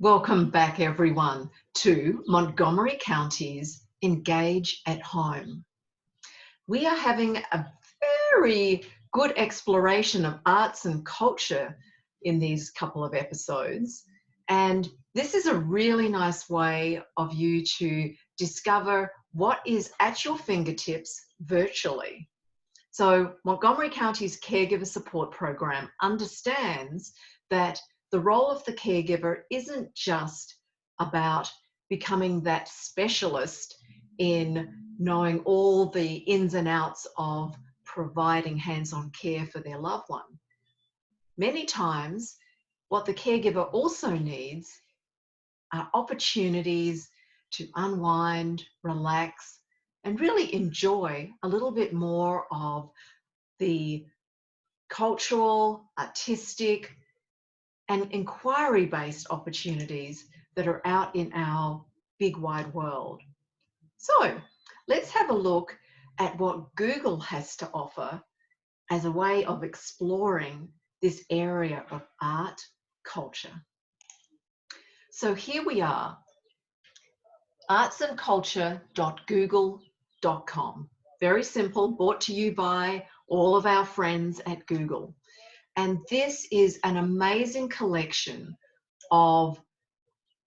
Welcome back, everyone, to Montgomery County's Engage at Home. We are having a very good exploration of arts and culture in these couple of episodes, and this is a really nice way of you to discover what is at your fingertips virtually. So Montgomery County's Caregiver Support Program understands that the role of the caregiver isn't just about becoming that specialist in knowing all the ins and outs of providing hands-on care for their loved one. Many times, what the caregiver also needs are opportunities to unwind, relax, and really enjoy a little bit more of the cultural, artistic, and inquiry-based opportunities that are out in our big wide world. So let's have a look at what Google has to offer as a way of exploring this area of art culture. So here we are, artsandculture.google.com. Very simple, brought to you by all of our friends at Google. And this is an amazing collection of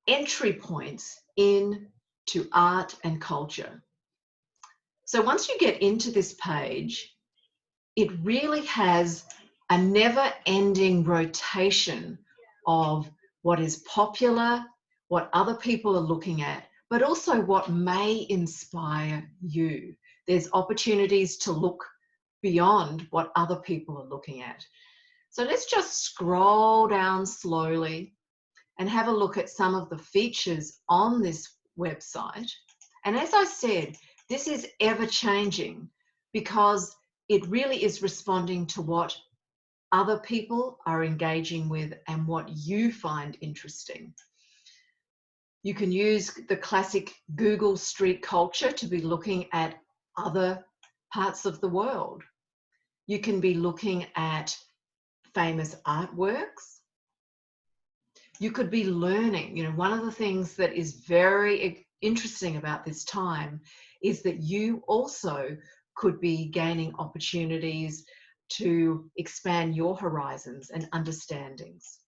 entry points into art and culture. So once you get into this page, it really has a never-ending rotation of what is popular, what other people are looking at, but also what may inspire you. There's opportunities to look beyond what other people are looking at. So let's just scroll down slowly and have a look at some of the features on this website. And as I said, this is ever changing because it really is responding to what other people are engaging with and what you find interesting. You can use the classic Google Street culture to be looking at other parts of the world. You can be looking at famous artworks. You could be learning. One of the things that is very interesting about this time is that you also could be gaining opportunities to expand your horizons and understandings.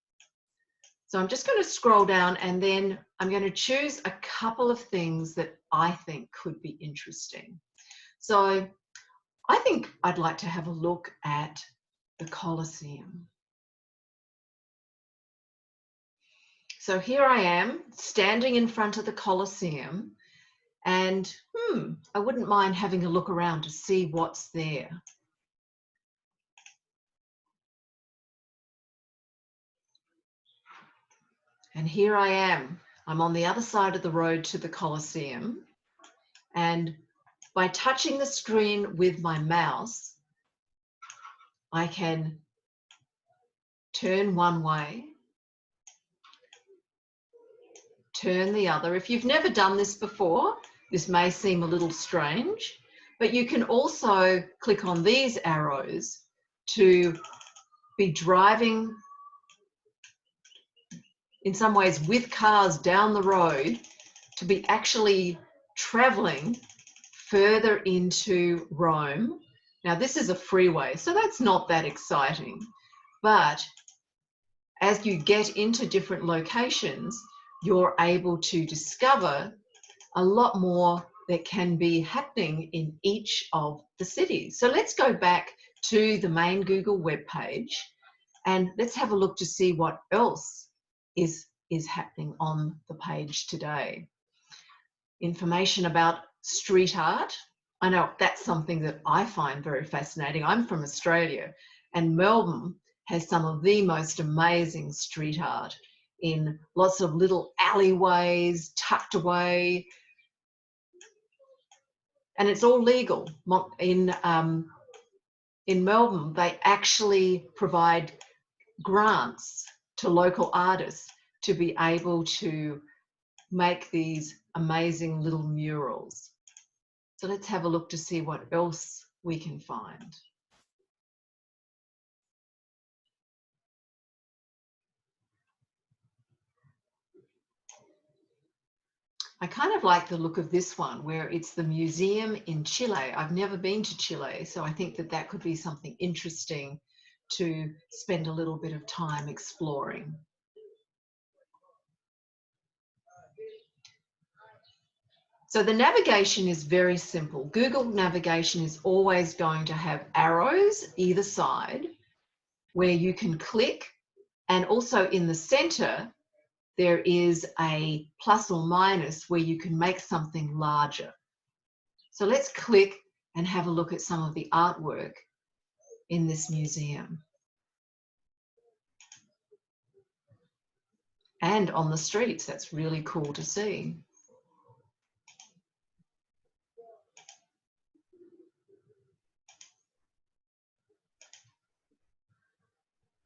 So I'm just going to scroll down and then I'm going to choose a couple of things that I think could be interesting. So I think I'd like to have a look at the Colosseum. So here I am standing in front of the Colosseum and I wouldn't mind having a look around to see what's there. And here I am. I'm on the other side of the road to the Colosseum, and by touching the screen with my mouse, I can turn one way, turn the other. If you've never done this before, this may seem a little strange, but you can also click on these arrows to be driving in some ways with cars down the road, to be actually traveling further into Rome. Now this is a freeway, so that's not that exciting, but as you get into different locations, you're able to discover a lot more that can be happening in each of the cities. So let's go back to the main Google webpage and let's have a look to see what else is happening on the page today. Information about street art. I know that's something that I find very fascinating. I'm from Australia and Melbourne has some of the most amazing street art in lots of little alleyways tucked away, and it's all legal. In Melbourne, they actually provide grants to local artists to be able to make these amazing little murals. So let's have a look to see what else we can find. I kind of like the look of this one where it's the museum in Chile. I've never been to Chile, so I think that that could be something interesting to spend a little bit of time exploring. So the navigation is very simple. Google navigation is always going to have arrows either side where you can click, and also in the center there is a plus or minus where you can make something larger. So let's click and have a look at some of the artwork in this museum. And on the streets, that's really cool to see.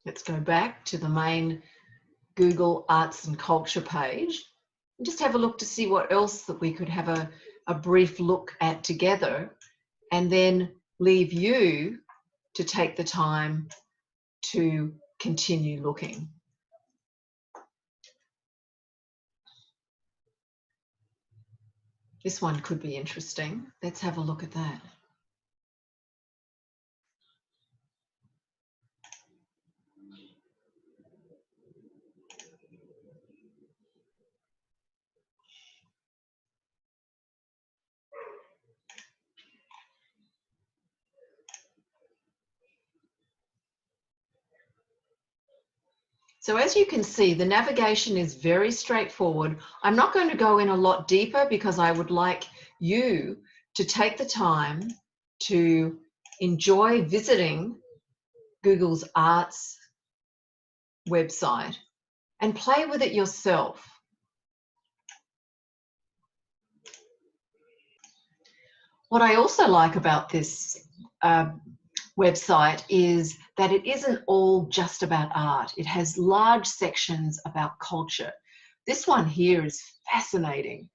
Let's go back to the main Google Arts and Culture page and just have a look to see what else that we could have a brief look at together, and then leave you to take the time to continue looking. This one could be interesting. Let's have a look at that. So as you can see, the navigation is very straightforward. I'm not going to go in a lot deeper because I would like you to take the time to enjoy visiting Google's Arts website and play with it yourself. What I also like about this website is that it isn't all just about art. It has large sections about culture. This one here is fascinating,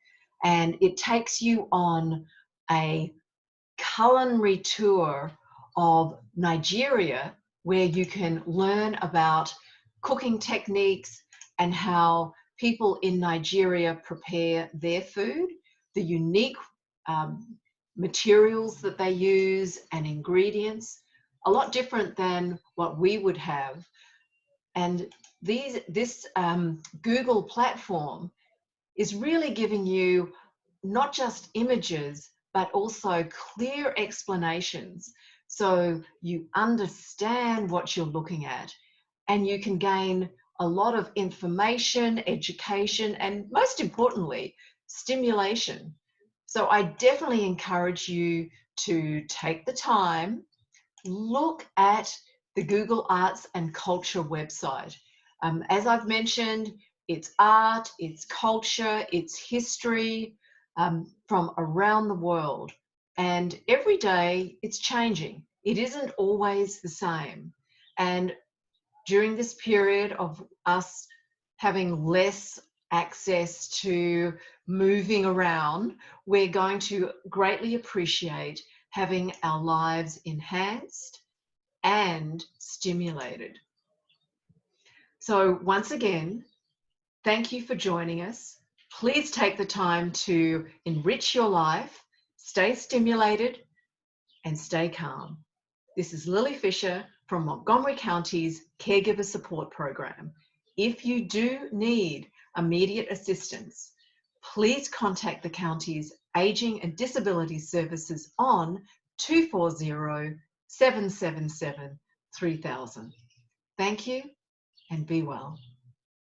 and it takes you on a culinary tour of Nigeria where you can learn about cooking techniques and how people in Nigeria prepare their food, the unique materials that they use and ingredients, a lot different than what we would have. And this Google platform is really giving you not just images, but also clear explanations, so you understand what you're looking at, and you can gain a lot of information, education, and most importantly, stimulation. So I definitely encourage you to take the time, look at the Google Arts and Culture website. As I've mentioned, it's art, it's culture, it's history from around the world. And every day it's changing. It isn't always the same. And during this period of us having less access to moving around, we're going to greatly appreciate having our lives enhanced and stimulated. So once again, thank you for joining us. Please take the time to enrich your life, stay stimulated, and stay calm. This is Lylie Fisher from Montgomery County's Caregiver Support Program. If you do need immediate assistance, please contact the county's Aging and Disability Services on 240-777-3000. Thank you and be well.